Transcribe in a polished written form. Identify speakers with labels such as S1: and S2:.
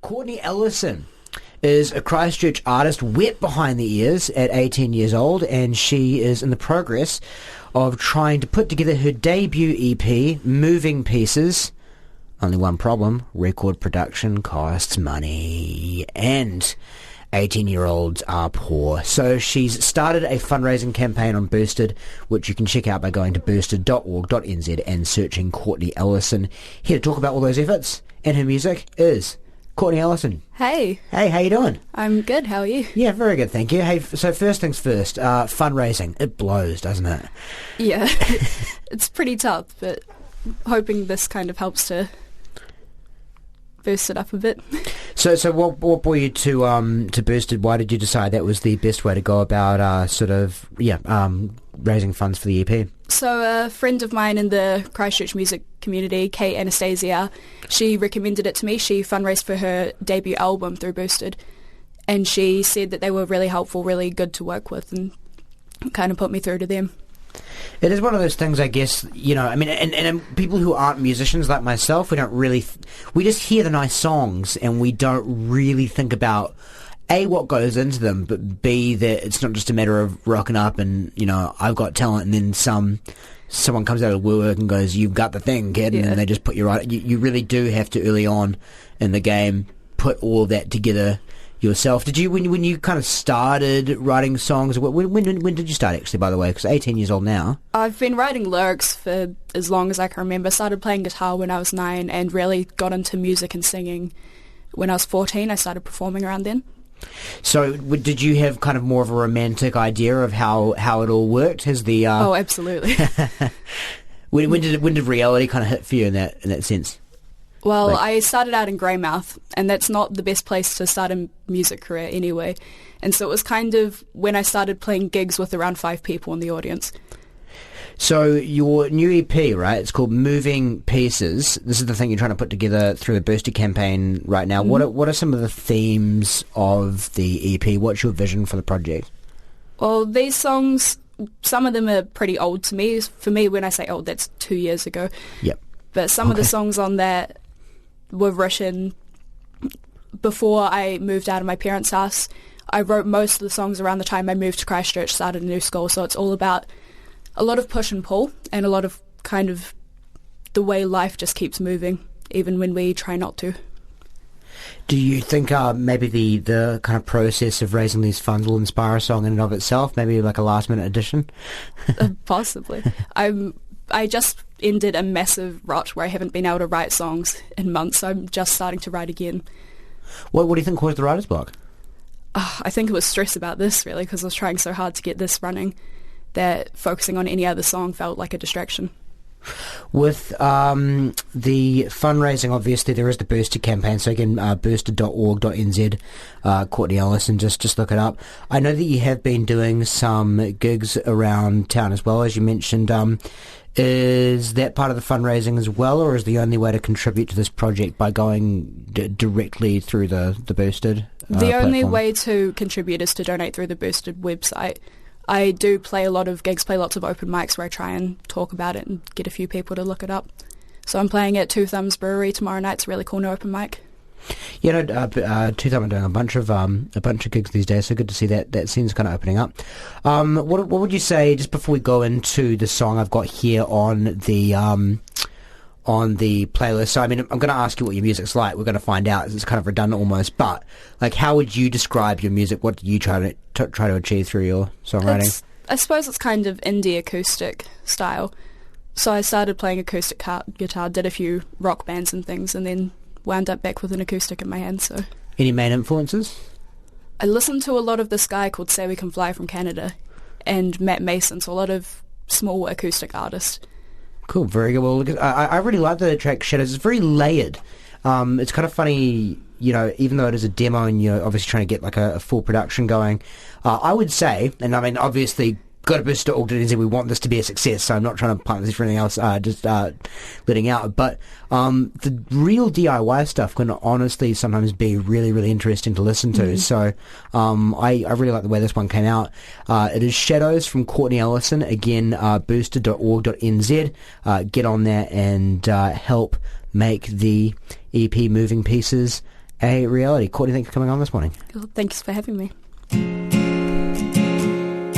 S1: Courtney Allison is a Christchurch artist wet behind the ears at 18 years old, and she is in the progress of trying to put together her debut EP, Moving Pieces. Only one problem: record production costs money, and 18-year-olds are poor. So she's started a fundraising campaign on Boosted, which you can check out by going to boosted.org.nz and searching Courtney Allison. Here to talk about all those efforts and her music is Courtney Allison.
S2: Hey.
S1: Hey, how you doing?
S2: I'm good, how are you?
S1: Yeah, very good, thank you. Hey, so first things first, fundraising. It blows, doesn't it?
S2: Yeah, it's pretty tough, but hoping this kind of helps to boost it up a bit.
S1: So what brought you to Boosted? Why did you decide that was the best way to go about raising funds for the EP?
S2: So a friend of mine in the Christchurch music community, Kate Anastasia, she recommended it to me. She fundraised for her debut album through Boosted, and she said that they were really helpful, really good to work with, and kind of put me through to them.
S1: It is one of those things, I guess, you know, I mean, and people who aren't musicians like myself, we don't really, we just hear the nice songs and we don't really think about, A, what goes into them, but B, that it's not just a matter of rocking up and, you know, I've got talent, and then someone comes out of the woodwork and goes, you've got the thing, kid, and then they just put you right. You really do have to, early on in the game, put all of that together yourself. Did you, when you kind of started writing songs, when did you start actually, by the way? Because 18 years old now.
S2: I've been writing lyrics for as long as I can remember. Started playing guitar when I was 9 and really got into music and singing when I was 14. I started performing around then.
S1: So did you have kind of more of a romantic idea of how it all worked? Has the
S2: Oh, absolutely.
S1: when did reality kind of hit for you in that sense?
S2: Well, I started out in Greymouth, and that's not the best place to start a music career anyway. And so it was kind of when I started playing gigs with around 5 people in the audience. So
S1: your new EP, right, it's called Moving Pieces. This is the thing you're trying to put together through the Boosted campaign right now. Mm-hmm. What are some of the themes of the EP? What's your vision for the project?
S2: Well, these songs, some of them are pretty old to me. For me, when I say old, that's 2 years ago.
S1: Yep.
S2: But some of the songs on that were written before I moved out of my parents' house. I wrote most of the songs around the time I moved to Christchurch, started a new school, so it's all about a lot of push and pull and a lot of kind of the way life just keeps moving, even when we try not to.
S1: Do you think maybe the kind of process of raising these funds will inspire a song in and of itself, maybe like a last-minute addition?
S2: Possibly. I just ended a massive rut where I haven't been able to write songs in months, so I'm just starting to write again.
S1: What do you think caused the writer's block?
S2: I think it was stress about this, really, because I was trying so hard to get this running that focusing on any other song felt like a distraction.
S1: With the fundraising, obviously there is the Boosted campaign, so again, boosted.org.nz, Courtney Allison, just look it up. I know that you have been doing some gigs around town as well, as you mentioned. Is that part of the fundraising as well, or is the only way to contribute to this project by going directly through the Boosted
S2: The only
S1: platform?
S2: way to contribute is to donate through the Boosted website. I do play a lot of gigs, play lots of open mics where I try and talk about it and get a few people to look it up. So I'm playing at Two Thumbs Brewery tomorrow night. It's a really cool new open mic.
S1: Yeah, Two Thumb are doing a bunch of gigs these days, so good to see that scene's kind of opening up. What would you say, just before we go into the song I've got here on the playlist? So I mean, I'm going to ask you what your music's like. We're going to find out. It's kind of redundant almost, but like, how would you describe your music? What do you try to achieve through your songwriting?
S2: I suppose it's kind of indie acoustic style. So I started playing acoustic guitar, did a few rock bands and things, and then wound up back with an acoustic in my hand. So,
S1: any main influences?
S2: I listened to a lot of this guy called Say We Can Fly from Canada and Matt Mason, so a lot of small acoustic artists.
S1: Cool, very good. Well, I really like the track Shadows. It's very layered. It's kind of funny, you know, even though it is a demo and you're obviously trying to get like a full production going. I would say, and I mean, obviously, got to boost it all to NZ. We want this to be a success, so I'm not trying to punt this for anything else, just letting out. But the real DIY stuff can honestly sometimes be really, really interesting to listen to. Mm-hmm. So I really like the way this one came out. It is Shadows from Courtney Allison. Again, boosted.org.nz. Get on there and help make the EP Moving Pieces a reality. Courtney, thanks for coming on this morning.
S2: Thanks for having me.